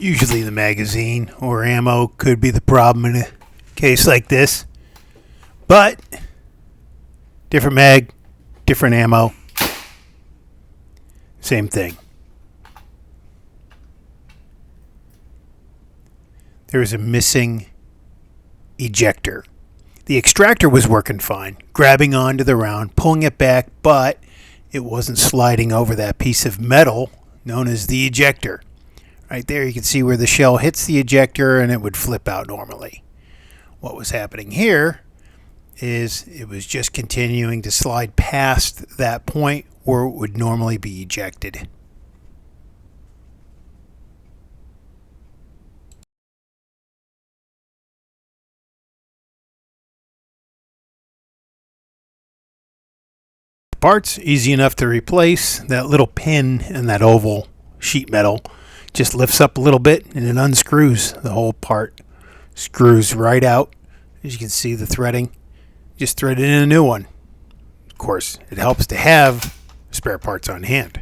Usually the magazine or ammo could be the problem in a case like this. But different mag, different ammo, same thing. There is a missing ejector. The extractor was working fine, grabbing onto the round, pulling it back, but it wasn't sliding over that piece of metal known as the ejector. Right there you can see where the shell hits the ejector and it would flip out normally. What was happening here is it was just continuing to slide past that point where it would normally be ejected. Parts easy enough to replace. That little pin and that oval sheet metal just lifts up a little bit and it unscrews the whole part. Screws right out. As you can see the threading. Just thread it in a new one. Of course, it helps to have spare parts on hand.